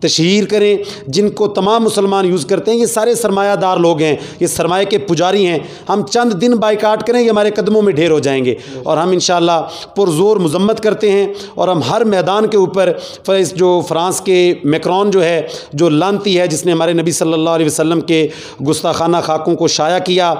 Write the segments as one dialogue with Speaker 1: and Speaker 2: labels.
Speaker 1: تشہیر کریں، جن کو تمام مسلمان یوز کرتے ہیں۔ یہ سارے سرمایہ دار لوگ ہیں، یہ سرمایہ کے پجاری ہیں۔ ہم چند دن بائیکاٹ کریں، یہ ہمارے قدموں میں ڈھیر ہو جائیں گے، اور ہم انشاءاللہ پرزور مذمت کرتے ہیں، اور ہم ہر میدان کے اوپر جو فرانس کے میکرون جو ہے، جو لانتی ہے، جس نے ہمارے نبی صلی اللہ علیہ وسلم کے گستاخانہ خاکوں کو شائع کیا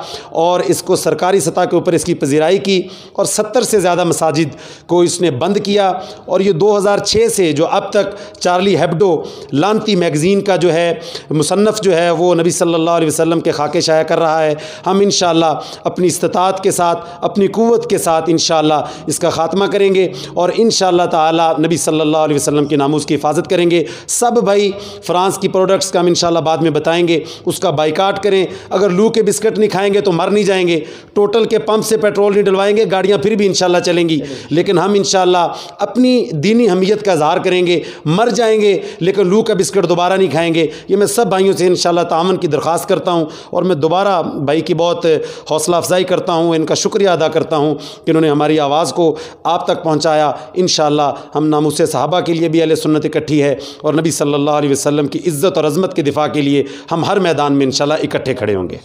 Speaker 1: اور اس کو سرکاری سطح کے اوپر اس کی پذیرائی کی، اور 70 سے زیادہ مساجد کو اس نے بند کیا، اور یہ 2006 سے جو اب تک چارلی ہیبڈو لانتی میگزین کا جو ہے مصنف جو ہے وہ نبی صلی اللہ علیہ وسلم کے خاکے شائع کر رہا ہے۔ ہم انشاءاللہ اپنی استطاعت کے ساتھ، اپنی قوت کے ساتھ انشاءاللہ اس کا خاتمہ کریں گے، اور انشاءاللہ تعالی نبی صلی اللہ علیہ وسلم کے ناموس کی حفاظت کریں گے۔ سب بھائی فرانس کی پروڈکٹس کا ہم انشاءاللہ بعد میں بتائیں گے، اس کا بائیکاٹ کریں۔ اگر لو کے بسکٹ نہیں کھائیں گے تو مر نہیں جائیں گے، ٹوٹل کے پمپ سے پیٹرول نہیں ڈلوائیں گے، گاڑیاں پھر بھی انشاءاللہ چلیں گی، لیکن ہم انشاءاللہ اپنی دینی حمیت کا اظہار کریں گے۔ مر جائیں گے لیکن لو کا بسکٹ دوبارہ نہیں کھائیں گے۔ یہ میں سب بھائیوں سے انشاءاللہ تعاون کی درخواست کرتا ہوں، اور میں دوبارہ بھائی کی بہت حوصلہ افزائی کرتا ہوں، ان کا شکریہ ادا کرتا ہوں کہ انہوں نے ہماری آواز کو آپ تک پہنچایا۔ انشاءاللہ ہم ناموس صحابہ کے لیے بھی اہل سنت اکٹھی ہے، اور نبی صلی اللہ علیہ وسلم کی عزت اور عظمت کے دفاع کے لیے ہم ہر میدان میں انشاءاللہ اکٹھے کھڑے ہوں گے۔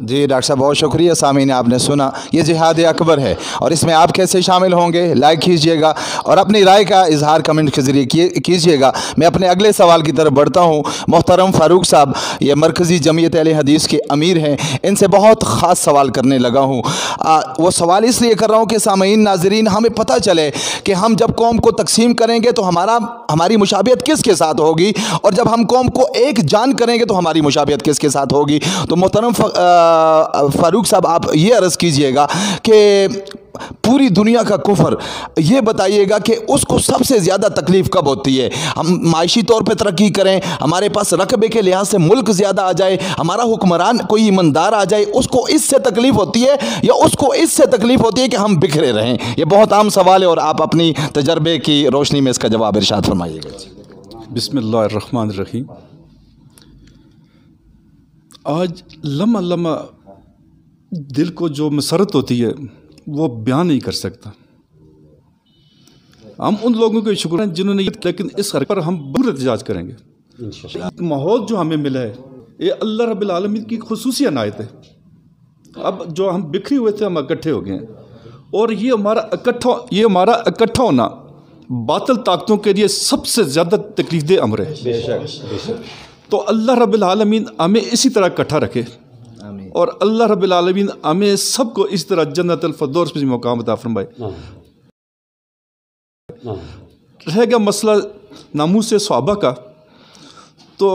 Speaker 2: جی ڈاکٹر صاحب بہت شکریہ۔ سامعین آپ نے سنا یہ جہاد اکبر ہے، اور اس میں آپ کیسے شامل ہوں گے؟ لائک کیجئے گا اور اپنی رائے کا اظہار کمنٹ کے ذریعے کیجئے گا۔ میں اپنے اگلے سوال کی طرف بڑھتا ہوں۔ محترم فاروق صاحب یہ مرکزی جمعیت اہل حدیث کے امیر ہیں، ان سے بہت خاص سوال کرنے لگا ہوں۔ وہ سوال اس لیے کر رہا ہوں کہ سامعین ناظرین ہمیں پتہ چلے کہ ہم جب قوم کو تقسیم کریں گے تو ہماری مشابہت کس کے ساتھ ہوگی، اور جب ہم قوم کو ایک جان کریں گے تو ہماری مشابہت کس کے ساتھ ہوگی۔ تو محترم فاروق صاحب آپ یہ عرض کیجئے گا کہ پوری دنیا کا کفر یہ بتائیے گا کہ اس کو سب سے زیادہ تکلیف کب ہوتی ہے؟ ہم معاشی طور پہ ترقی کریں، ہمارے پاس رقبے کے لحاظ سے ملک زیادہ آ جائے، ہمارا حکمران کوئی ایماندار آ جائے، اس کو اس سے تکلیف ہوتی ہے، یا اس کو اس سے تکلیف ہوتی ہے کہ ہم بکھرے رہیں؟ یہ بہت عام سوال ہے، اور آپ اپنی تجربے کی روشنی میں اس کا جواب ارشاد فرمائیے گا۔
Speaker 3: بسم اللہ الرحمن الرحیم۔ آج لمحہ لمحہ دل کو جو مسرت ہوتی ہے وہ بیان نہیں کر سکتا۔ ہم ان لوگوں کے شکر ہیں جنہوں نے لیکن اس حرکت پر ہم بہت احتجاج کریں گے۔ ماحول جو ہمیں ملا ہے یہ اللہ رب العالمین کی خصوصی عنایت ہے۔ اب جو ہم بکھری ہوئے تھے ہم اکٹھے ہو گئے ہیں، اور یہ ہمارا اکٹھا ہونا باطل طاقتوں کے لیے سب سے زیادہ تکلیف دہ امر ہے۔ تو اللہ رب العالمین ہمیں اسی طرح اکٹھا رکھے، اور اللہ رب العالمین ہمیں سب کو اس طرح جنت الفردوس میں مقام عطا فرمائے۔ رہ گیا مسئلہ ناموس صحابہ کا، تو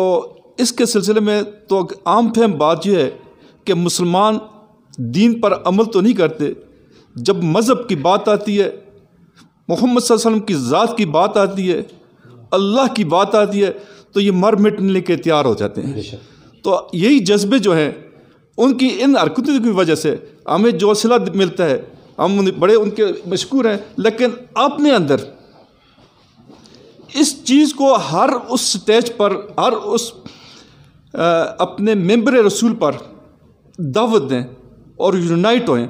Speaker 3: اس کے سلسلے میں تو عام فہم بات یہ ہے کہ مسلمان دین پر عمل تو نہیں کرتے، جب مذہب کی بات آتی ہے، محمد صلی اللہ علیہ وسلم کی ذات کی بات آتی ہے، اللہ کی بات آتی ہے، تو یہ مر مٹنے کے تیار ہو جاتے ہیں۔ تو یہی جذبے جو ہیں ان کی ان حرکتوں کی وجہ سے ہمیں جو صلہ ملتا ہے، ہم بڑے ان کے مشکور ہیں، لیکن اپنے اندر اس چیز کو ہر اس سٹیج پر، ہر اس اپنے ممبر رسول پر دعوت دیں اور یونائٹ ہوئیں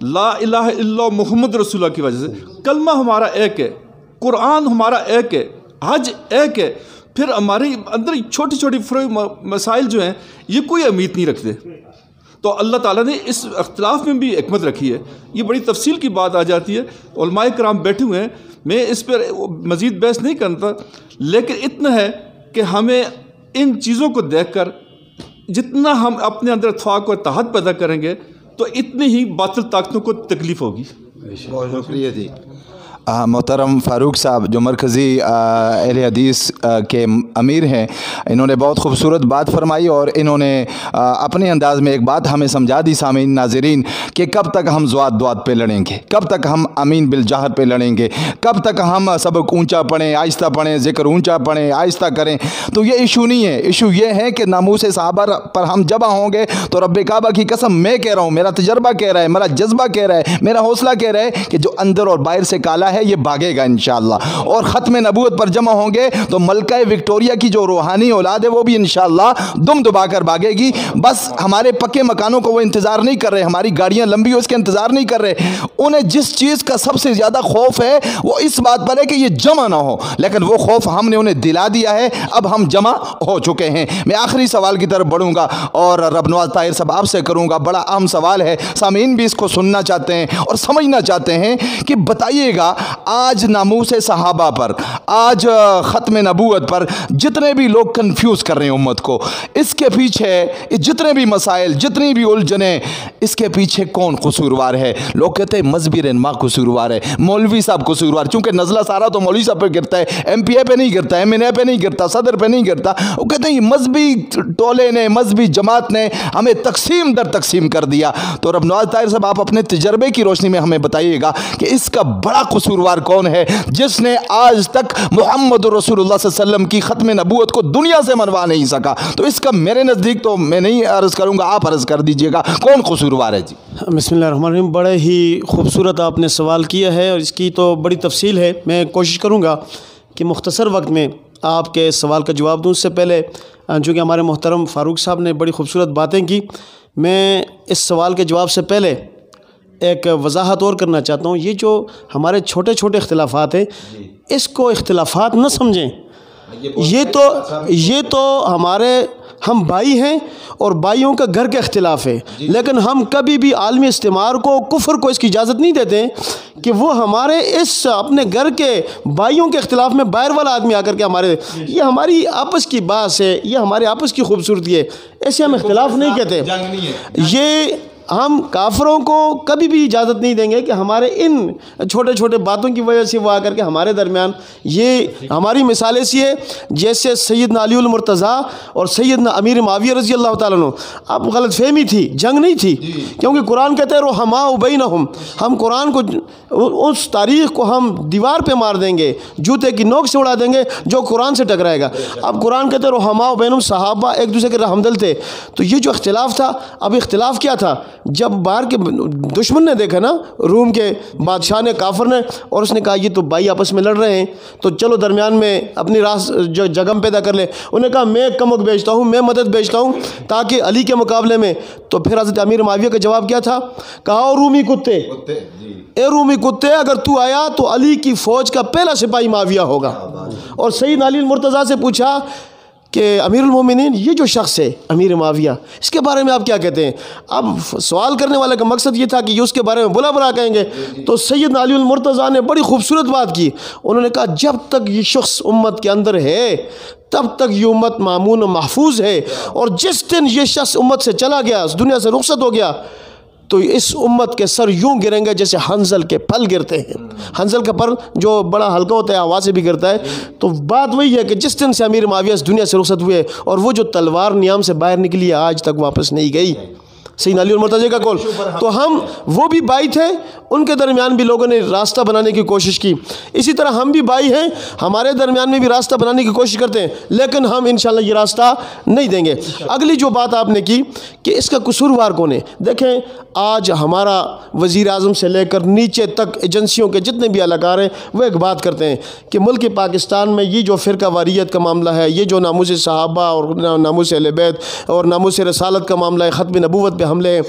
Speaker 3: لا الہ الا اللہ محمد رسول اللہ کی وجہ سے۔ کلمہ ہمارا ایک ہے، قرآن ہمارا ایک ہے، حج ایک ہے، پھر ہمارے اندر چھوٹی چھوٹی فروئی مسائل جو ہیں یہ کوئی اہمیت نہیں رکھتے۔ تو اللہ تعالیٰ نے اس اختلاف میں بھی حکمت رکھی ہے۔ یہ بڑی تفصیل کی بات آ جاتی ہے، علماء کرام بیٹھے ہوئے ہیں، میں اس پر مزید بحث نہیں کرتا، لیکن اتنا ہے کہ ہمیں ان چیزوں کو دیکھ کر جتنا ہم اپنے اندر اتفاق و اتحاد پیدا کریں گے تو اتنی ہی باطل طاقتوں کو تکلیف ہوگی۔
Speaker 2: بہت شکریہ جی۔ محترم فاروق صاحب جو مرکزی اہل حدیث کے امیر ہیں، انہوں نے بہت خوبصورت بات فرمائی، اور انہوں نے اپنے انداز میں ایک بات ہمیں سمجھا دی سامعین ناظرین کہ کب تک ہم زوات دوات پہ لڑیں گے، کب تک ہم امین بالجہر پہ لڑیں گے، کب تک ہم سبق اونچا پڑھیں آہستہ پڑھیں، ذکر اونچا پڑھیں آہستہ کریں۔ تو یہ ایشو نہیں ہے، ایشو یہ ہے کہ ناموس صحابہ پر ہم جمع ہوں گے تو رب کعبہ کی قسم میں کہہ رہا ہوں، میرا تجربہ کہہ رہا ہے، میرا جذبہ کہہ رہا ہے، میرا حوصلہ کہہ رہا ہے کہ جو اندر اور باہر سے کالا گیا ہے یہ بھاگے گا انشاءاللہ، اور ختم نبوت پر جمع ہوں گے تو ملکہ وکٹوریہ کی جو روحانی اولاد ہے وہ بھی انشاءاللہ دم دبا کر بھاگے گی۔ بس ہمارے پکے مکانوں کو وہ انتظار نہیں کر رہے، ہماری گاڑیاں لمبی ہو اس کے انتظار نہیں کر رہے، انہیں جس چیز کا سب سے زیادہ خوف ہے وہ اس بات پر ہے کہ یہ جمع نہ ہو، لیکن وہ خوف ہم نے انہیں دلا دیا ہے، اب ہم جمع ہو چکے ہیں۔ میں آخری سوال کی طرف بڑھوں گا اور رب نواز طاہر صاحب آپ سے کروں گا، بڑا اہم سوال ہے، سامعین بھی اس کو سننا چاہتے ہیں اور سمجھنا چاہتے ہیں کہ بتائیے گا آج ناموس صحابہ پر، آج ختم نبوت پر جتنے بھی لوگ کنفیوز کر رہے ہیں امت کو، اس کے پیچھے جتنے بھی مسائل، جتنی بھی الجھنیں، اس کے پیچھے کون قصوروار ہے؟ لوگ کہتے ہیں مذہبی رہنما قصوروار ہے، مولوی صاحب قصوروار، چونکہ نزلہ سارا تو مولوی صاحب پہ گرتا ہے، ایم پی اے پہ نہیں گرتا، ایم این اے پہ نہیں گرتا، صدر پہ نہیں گرتا۔ وہ کہتے ہیں یہ مذہبی ٹولے نے، مذہبی جماعت نے ہمیں تقسیم در تقسیم کر دیا۔ تو رب نواز طاہر صاحب آپ اپنے تجربے کی روشنی میں ہمیں بتائیے گا کہ اس کا بڑا قصوروار کون ہے جس نے آج تک محمد رسول اللہ صلی اللہ علیہ وسلم کی ختم نبوت کو دنیا سے منوا نہیں سکا؟ تو اس کا میرے نزدیک تو میں نہیں عرض کروں گا، آپ عرض کر دیجئے گا کون قصوروار ہے؟ جی
Speaker 4: بسم اللہ الرحمن الرحیم، بڑے ہی خوبصورت آپ نے سوال کیا ہے اور اس کی تو بڑی تفصیل ہے۔ میں کوشش کروں گا کہ مختصر وقت میں آپ کے سوال کا جواب دوں۔ اس سے پہلے چونکہ ہمارے محترم فاروق صاحب نے بڑی خوبصورت باتیں کی، میں اس سوال کے جواب سے پہلے ایک وضاحت اور کرنا چاہتا ہوں۔ یہ جو ہمارے چھوٹے چھوٹے اختلافات ہیں اس کو اختلافات نہ سمجھیں، یہ تو ہم بھائی ہیں اور بھائیوں کا گھر کا اختلاف ہے، لیکن ہم کبھی بھی عالمی استعمار کو، کفر کو اس کی اجازت نہیں دیتے کہ وہ ہمارے اس اپنے گھر کے بھائیوں کے اختلاف میں باہر والا آدمی آ کر کے یہ ہماری آپس کی بات ہے، یہ ہمارے آپس کی خوبصورتی ہے، ایسے ہم اختلاف نہیں کہتے۔ یہ ہم کافروں کو کبھی بھی اجازت نہیں دیں گے کہ ہمارے ان چھوٹے چھوٹے باتوں کی وجہ سے وہ آ کر کے ہمارے درمیان، یہ ہماری مثال ایسی ہے جیسے سیدنا علی المرتضیٰ اور سیدنا امیر معاویہ رضی اللہ تعالیٰ عنہ۔ اب غلط فہمی تھی، جنگ نہیں تھی، کیونکہ قرآن کہتے ہیں رحماء بینہم، ہم قرآن کو، اس تاریخ کو ہم دیوار پہ مار دیں گے، جوتے کی نوک سے اڑا دیں گے جو قرآن سے ٹکرائے گا۔ اب قرآن کہتے ہیں رحماء بینہم، صحابہ ایک دوسرے کے ہمدل تھے۔ تو یہ جو اختلاف تھا، اب اختلاف کیا تھا؟ جب باہر کے دشمن نے دیکھا نا، روم کے بادشاہ نے، کافر نے، اور اس نے کہا یہ تو بھائی آپس میں لڑ رہے ہیں، تو چلو درمیان میں اپنی جو جگم پیدا کر لے۔ انہوں نے کہا میں کمک بیچتا ہوں، میں مدد بیچتا ہوں تاکہ علی کے مقابلے میں۔ تو پھر حضرت امیر معاویہ کا جواب کیا تھا؟ کہا او رومی کتے، اے رومی کتے، اگر تو آیا تو علی کی فوج کا پہلا سپاہی معاویہ ہوگا۔ اور سیدنا علی المرتضیٰ سے پوچھا کہ امیر المومنین یہ جو شخص ہے امیر معاویہ، اس کے بارے میں آپ کیا کہتے ہیں؟ اب سوال کرنے والے کا مقصد یہ تھا کہ یہ اس کے بارے میں بلا برا کہیں گے۔ تو سیدنا علی المرتضیٰ نے بڑی خوبصورت بات کی، انہوں نے کہا جب تک یہ شخص امت کے اندر ہے تب تک یہ امت مامون و محفوظ ہے، اور جس دن یہ شخص امت سے چلا گیا، اس دنیا سے رخصت ہو گیا، تو اس امت کے سر یوں گریں گے جیسے حنظل کے پھل گرتے ہیں۔ حنظل کا پھل جو بڑا ہلکا ہوتا ہے، ہوا سے بھی گرتا ہے۔ تو بات وہی ہے کہ جس دن سے امیر معاویہ اس دنیا سے رخصت ہوئے، اور وہ جو تلوار نیام سے باہر نکلی ہے آج تک واپس نہیں گئی، سیدنا علی المرتضیٰ کا قول۔ تو ہم وہ بھی بھائی تھے، ان کے درمیان بھی لوگوں نے راستہ بنانے کی کوشش کی، اسی طرح ہم بھی بھائی ہیں، ہمارے درمیان میں بھی راستہ بنانے کی کوشش کرتے ہیں، لیکن ہم انشاءاللہ یہ راستہ نہیں دیں گے۔ اگلی جو بات آپ نے کی کہ اس کا قصوروار کون ہے، دیکھیں آج ہمارا وزیر اعظم سے لے کر نیچے تک ایجنسیوں کے جتنے بھی اہلکار ہیں وہ ایک بات کرتے ہیں کہ ملک پاکستان میں یہ جو فرقہ واریت کا معاملہ ہے، یہ جو ناموس صحابہ اور ناموس اہل بیت اور ناموس رسالت کا معاملہ ہے، ختم نبوت پہ حملے ہیں،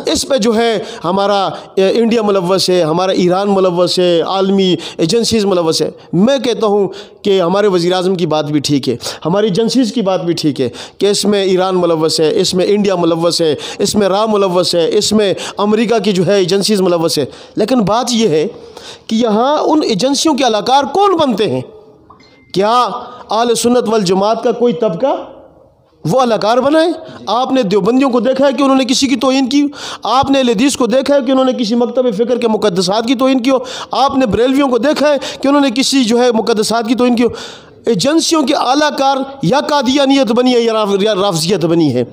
Speaker 4: اس پہ جو ہے ہمارا انڈیا ملوث ہے، ہمارا ایران ملوث ہے، عالمی ایجنسیز ملوث ہے۔ میں کہتا ہوں کہ ہمارے وزیر اعظم کی بات بھی ٹھیک ہے، ہماری ایجنسیز کی بات بھی ٹھیک ہے کہ اس میں ایران ملوث ہے، اس میں انڈیا ملوث ہے، اس میں را ملوث ہے، اس میں امریکہ کی جو ہے ایجنسیز ملوث ہے، لیکن بات یہ ہے کہ یہاں ان ایجنسیوں کے اہلکار کون بنتے ہیں؟ کیا اہل سنت والجماعت کا کوئی طبقہ وہ اہلکار بنائے؟ آپ نے دیوبندیوں کو دیکھا ہے کہ انہوں نے کسی کی توہین کی؟ آپ نے اہل حدیث کو دیکھا ہے کہ انہوں نے کسی مکتب فکر کے مقدسات کی توہین کی ہو؟ آپ نے بریلویوں کو دیکھا ہے کہ انہوں نے کسی جو ہے مقدسات کی توہین کی ہو؟ ایجنسیوں کے اعلیٰ کار یا قادیانیت بنی ہے یا رافضیت بنی ہے۔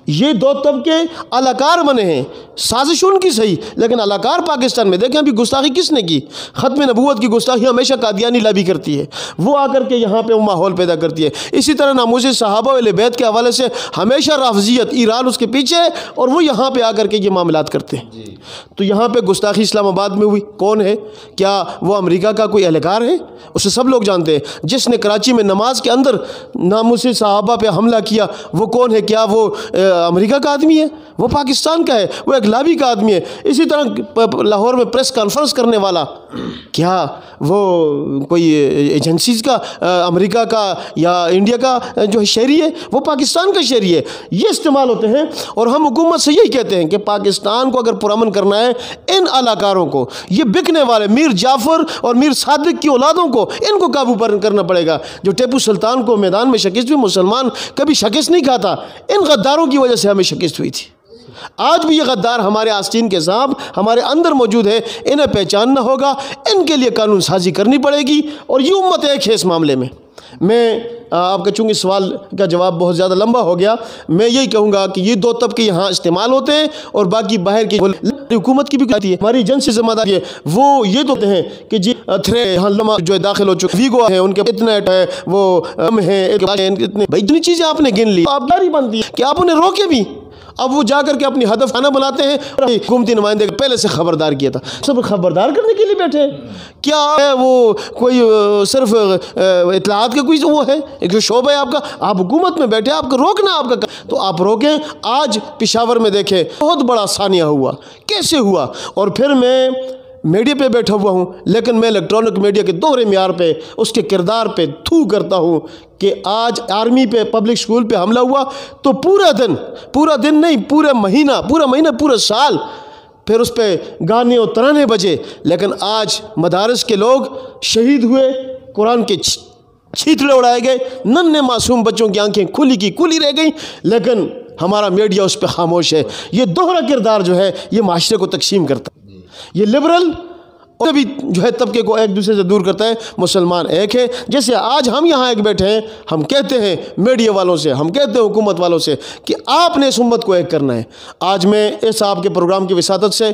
Speaker 4: یہ دو طبقے اداکار بنے ہیں، سازش ان کی صحیح، لیکن اداکار پاکستان میں دیکھیں ابھی گستاخی کس نے کی؟ ختم نبوت کی گستاخی ہمیشہ قادیانی لابی کرتی ہے، وہ آ کر کے یہاں پہ وہ ماحول پیدا کرتی ہے۔ اسی طرح ناموس صحابہ و اہل بیت کے حوالے سے ہمیشہ رافضیت، ایران اس کے پیچھے ہے، اور وہ یہاں پہ آ کر کے یہ معاملات کرتے ہیں۔ تو یہاں پہ گستاخی اسلام آباد میں ہوئی، کون ہے؟ کیا وہ امریکہ کا کوئی اہلکار ہے؟ اسے سب لوگ جانتے ہیں۔ جس نے کراچی میں نماز کے اندر ناموس صحابہ پہ حملہ کیا وہ کون ہے؟ کیا وہ امریکہ کا آدمی ہے؟ وہ پاکستان کا ہے، وہ ایک لابی کا آدمی ہے۔ اسی طرح لاہور میں پریس کانفرنس کرنے والا، کیا وہ کوئی ایجنسیز کا امریکہ کا یا انڈیا کا جو شہری ہے؟ وہ پاکستان کا شہری ہے۔ یہ استعمال ہوتے ہیں، اور ہم حکومت سے یہی کہتے ہیں کہ پاکستان کو اگر پرامن کرنا ہے، ان اداکاروں کو، یہ بکنے والے میر جعفر اور میر صادق کی اولادوں کو، ان کو قابو پر کرنا پڑے گا۔ جو ٹیپو سلطان کو میدان میں شکست ہوئی، مسلمان کبھی شکست نہیں کھاتا، ان غداروں کی وجہ سے ہمیں شکست ہوئی تھی۔ آج بھی یہ غدار ہمارے آستین کے سانپ ہمارے اندر موجود ہے، انہیں پہچاننا ہوگا، ان کے لیے قانون سازی کرنی پڑے گی، اور یہ امت ایک ہے اس معاملے میں۔ میں آپ کا چونکہ سوال کا جواب بہت زیادہ لمبا ہو گیا، میں یہی کہوں گا کہ یہ دو طبقے یہاں استعمال ہوتے ہیں، اور باقی باہر کی حکومت کی بھی آتی ہے، ہماری ایجنسی ذمہ داری ہے۔ وہ یہ تو ہیں کہ جی یہاں جو ہے داخل ہو چکے ویگو ہیں، ان کے انٹرنیٹ ہے، وہ ہیں اتنے بھائی اتنی چیزیں آپ نے گن لی، آپ داری بنتی ہے کہ آپ انہیں روکے بھی۔ اب وہ جا کر کے اپنی ہدف خانہ بناتے ہیں، اور حکومتی نمائندے پہلے سے خبردار کیا تھا، سب خبردار کرنے کے لیے بیٹھے ہیں۔ کیا ہے وہ کوئی صرف اطلاعات کا کوئی وہ ہے، ایک جو شعبہ ہے آپ کا، آپ حکومت میں بیٹھے، آپ کو روکنا آپ کا، تو آپ روکیں۔ آج پشاور میں دیکھیں بہت بڑا ثانیہ ہوا، کیسے ہوا؟ اور پھر میں میڈیا پہ بیٹھا ہوا ہوں، لیکن میں الیکٹرانک میڈیا کے دوہرے معیار پہ، اس کے کردار پہ تھو کرتا ہوں کہ آج آرمی پہ، پبلک سکول پہ حملہ ہوا تو پورا دن نہیں، پورا مہینہ، پورا سال پھر اس پہ گانے اور ترانے بجے، لیکن آج مدارس کے لوگ شہید ہوئے، قرآن کے چھیتڑے اڑائے گئے، ننھے معصوم بچوں کی آنکھیں کھلی رہ گئیں، لیکن ہمارا میڈیا اس پہ خاموش ہے۔ یہ دوہرا کردار جو ہے یہ معاشرے کو تقسیم کرتا ہے، یہ لبرل اور بھی جو ہے طبقے کو ایک دوسرے سے دور کرتا ہے۔ مسلمان ایک ہے، جیسے آج ہم یہاں ایک بیٹھے ہیں، ہم کہتے ہیں میڈیا والوں سے، ہم کہتے ہیں حکومت والوں سے کہ آپ نے اس امت کو ایک کرنا ہے۔ آج میں اس آپ کے پروگرام کی وساطت سے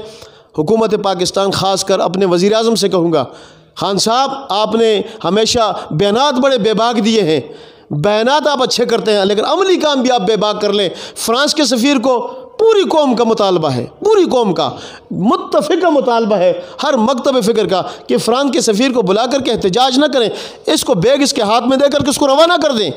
Speaker 4: حکومت پاکستان، خاص کر اپنے وزیر اعظم سے کہوں گا، خان صاحب آپ نے ہمیشہ بیانات بڑے بے باک دیے ہیں، بیانات آپ اچھے کرتے ہیں، لیکن عملی کام بھی آپ بے باک کر لیں۔ فرانس کے سفیر کو پوری قوم کا مطالبہ ہے، پوری قوم کا متفقہ مطالبہ ہے، ہر مکتب فکر کا، کہ فرانس کے سفیر کو بلا کر کے احتجاج نہ کریں، اس کو بیگ اس کے ہاتھ میں دے کر کے اس کو روانہ کر دیں۔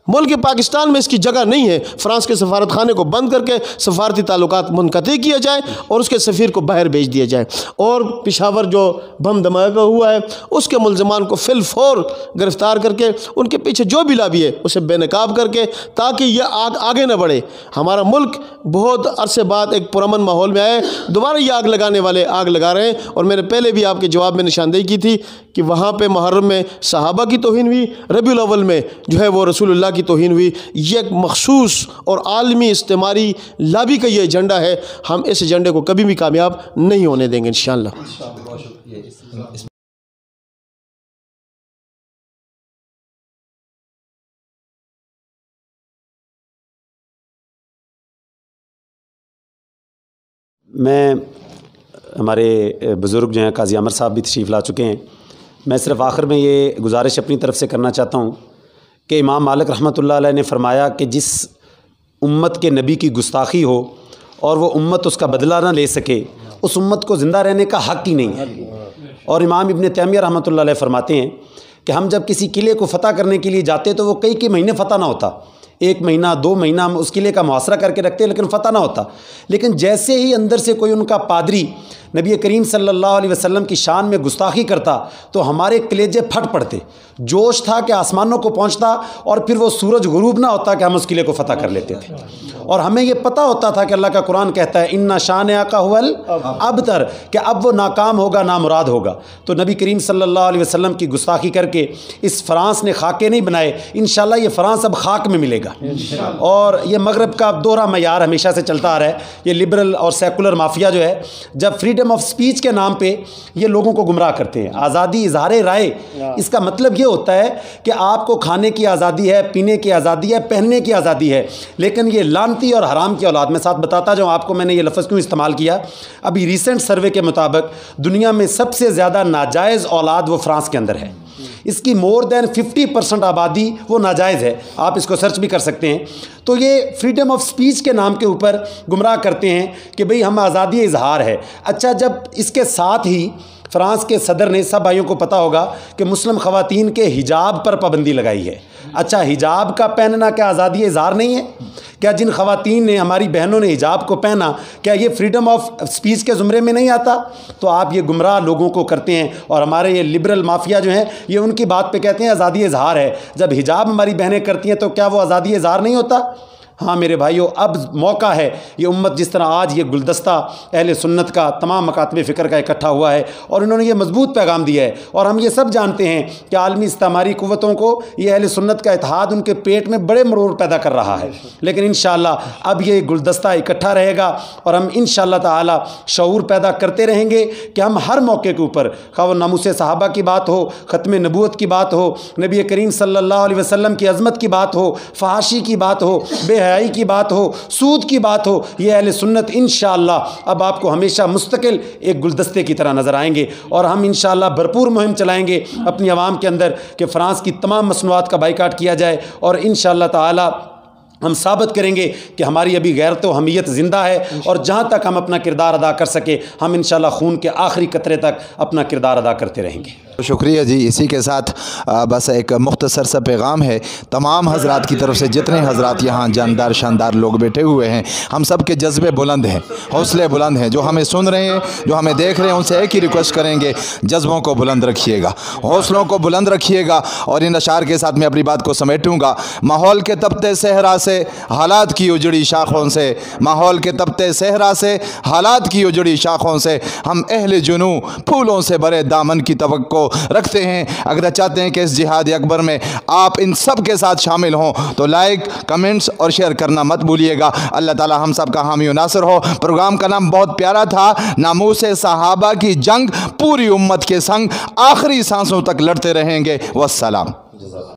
Speaker 4: ملک پاکستان میں اس کی جگہ نہیں ہے۔ فرانس کے سفارت خانے کو بند کر کے سفارتی تعلقات منقطع کیا جائے اور اس کے سفیر کو باہر بھیج دیا جائے، اور پشاور جو بم دھماکہ ہوا ہے اس کے ملزمان کو فی الفور گرفتار کر کے ان کے پیچھے جو بھی لابی ہے اسے بے نقاب کر کے، تاکہ یہ آگ آگے نہ بڑھے۔ ہمارا ملک بہت عرصے بعد ایک پرامن ماحول میں آئے، دوبارہ یہ آگ لگانے والے آگ لگا رہے ہیں۔ اور میں نے پہلے بھی آپ کے جواب میں نشاندہی کی تھی کہ وہاں پہ محرم میں صحابہ کی توہین ہوئی، ربیع الاول میں جو ہے وہ رسول اللہ کی توہین ہوئی۔ یہ ایک مخصوص اور عالمی استعماری لابی کا یہ ایجنڈا ہے، ہم اس ایجنڈے کو کبھی بھی کامیاب نہیں ہونے دیں گے انشاءاللہ۔
Speaker 1: میں ہمارے بزرگ جو ہیں قاضی عامر صاحب بھی تشریف لا چکے ہیں، میں صرف آخر میں یہ گزارش اپنی طرف سے کرنا چاہتا ہوں کہ امام مالک رحمۃ اللہ علیہ نے فرمایا کہ جس امت کے نبی کی گستاخی ہو اور وہ امت اس کا بدلہ نہ لے سکے، اس امت کو زندہ رہنے کا حق ہی نہیں ہے۔ اور امام ابن تیمیہ رحمۃ اللہ علیہ فرماتے ہیں کہ ہم جب کسی قلعے کو فتح کرنے کے لیے جاتے تو وہ کئی مہینے فتح نہ ہوتا، 1 مہینہ 2 مہینہ ہم اس قلعے کا محاصرہ کر کے رکھتے لیکن فتح نہ ہوتا۔ لیکن جیسے ہی اندر سے کوئی ان کا پادری نبی کریم صلی اللہ علیہ وسلم کی شان میں گستاخی کرتا تو ہمارے کلیجے پھٹ پڑتے، جوش تھا کہ آسمانوں کو پہنچتا، اور پھر وہ سورج غروب نہ ہوتا کہ ہم اس قلعے کو فتح کر لیتے تھے۔ اور ہمیں یہ پتہ ہوتا تھا کہ اللہ کا قرآن کہتا ہے اِنَّ شَانِئَکَ هُوَ الْأَبْتَرُ، کہ اب وہ ناکام ہوگا، نامراد ہوگا۔ تو نبی کریم صلی اللہ علیہ وسلم کی گستاخی کر کے اس فرانس نے خاکے نہیں بنائے، انشاءاللہ یہ فرانس اب خاک میں ملے گا۔ گا. اور یہ مغرب کا دوہرا معیار ہمیشہ سے چلتا آ رہا ہے. یہ لبرل اور سیکولر مافیا جو ہے جب فریڈم آف سپیچ کے نام پہ یہ لوگوں کو گمراہ کرتے ہیں. آزادی اظہار رائے اس کا مطلب یہ ہوتا ہے کہ آپ کو کھانے کی آزادی ہے, پینے کی آزادی ہے, پہننے کی آزادی ہے, لیکن یہ لعنتی اور حرام کی اولاد. میں ساتھ بتاتا جاؤں آپ کو میں نے یہ لفظ کیوں استعمال کیا. ابھی ریسنٹ سروے کے مطابق دنیا میں سب سے زیادہ ناجائز اولاد وہ فرانس کے اندر ہے. اس کی مور دین 50% آبادی وہ ناجائز ہے. آپ اس کو سرچ بھی کر سکتے ہیں. تو یہ فریڈم آف سپیچ کے نام کے اوپر گمراہ کرتے ہیں کہ بھئی ہم آزادی اظہار ہے. اچھا, جب اس کے ساتھ ہی فرانس کے صدر نے, سب بھائیوں کو پتہ ہوگا کہ مسلم خواتین کے حجاب پر پابندی لگائی ہے. اچھا, حجاب کا پہننا کیا آزادی اظہار نہیں ہے؟ کیا جن خواتین نے, ہماری بہنوں نے حجاب کو پہنا, کیا یہ فریڈم آف سپیچ کے زمرے میں نہیں آتا؟ تو آپ یہ گمراہ لوگوں کو کرتے ہیں. اور ہمارے یہ لبرل مافیا جو ہیں یہ ان کی بات پہ کہتے ہیں آزادی اظہار ہے. جب حجاب ہماری بہنیں کرتی ہیں تو کیا وہ آزادی اظہار نہیں ہوتا؟ ہاں میرے بھائیوں, اب موقع ہے. یہ امت جس طرح آج یہ گلدستہ اہل سنت کا, تمام مکاتب فکر کا اکٹھا ہوا ہے اور انہوں نے یہ مضبوط پیغام دیا ہے. اور ہم یہ سب جانتے ہیں کہ عالمی استعماری قوتوں کو یہ اہل سنت کا اتحاد ان کے پیٹ میں بڑے مرور پیدا کر رہا ہے. لیکن انشاءاللہ اب یہ گلدستہ اکٹھا رہے گا اور ہم انشاءاللہ تعالی شعور پیدا کرتے رہیں گے کہ ہم ہر موقع کے اوپر, خواہ وہ ناموس صحابہ کی بات ہو, ختم نبوت کی بات ہو, نبی کریم صلی اللہ علیہ وسلم کی عظمت کی بات ہو, فحاشی کی بات ہو, بے حیائی کی بات ہو, سود کی بات ہو, یہ اہل سنت انشاءاللہ اب آپ کو ہمیشہ مستقل ایک گلدستے کی طرح نظر آئیں گے. اور ہم انشاءاللہ بھرپور مہم چلائیں گے اپنی عوام کے اندر کہ فرانس کی تمام مصنوعات کا بائیکاٹ کیا جائے. اور انشاءاللہ تعالی ہم ثابت کریں گے کہ ہماری ابھی غیرت و حمیت زندہ ہے, اور جہاں تک ہم اپنا کردار ادا کر سکے ہم انشاءاللہ خون کے آخری قطرے تک اپنا کردار ادا کرتے رہیں گے.
Speaker 2: شکریہ جی. اسی کے ساتھ بس ایک مختصر سا پیغام ہے تمام حضرات کی طرف سے. جتنے حضرات یہاں جاندار شاندار لوگ بیٹھے ہوئے ہیں, ہم سب کے جذبے بلند ہیں, حوصلے بلند ہیں. جو ہمیں سن رہے ہیں, جو ہمیں دیکھ رہے ہیں, ان سے ایک ہی ریکویسٹ کریں گے, جذبوں کو بلند رکھیے گا, حوصلوں کو بلند رکھیے گا. اور ان اشعار کے ساتھ میں اپنی بات کو سمیٹوں گا. ماحول کے تپتے صحرا سے, حالات کی اجڑی شاخوں سے, ماحول کے تپتے صحرا سے, حالات کی اجڑی شاخوں سے, ہم اہل جنوں پھولوں سے بھرے دامن کی توقع رکھتے ہیں. اگر چاہتے ہیں کہ اس جہاد اکبر میں آپ ان سب کے ساتھ شامل ہوں تو لائک, کمنٹس اور شیئر کرنا مت بھولیے گا. اللہ تعالی ہم سب کا حامی و ناصر ہو. پروگرام کا نام بہت پیارا تھا, ناموس صحابہ کی جنگ, پوری امت کے سنگ آخری سانسوں تک لڑتے رہیں گے. والسلام.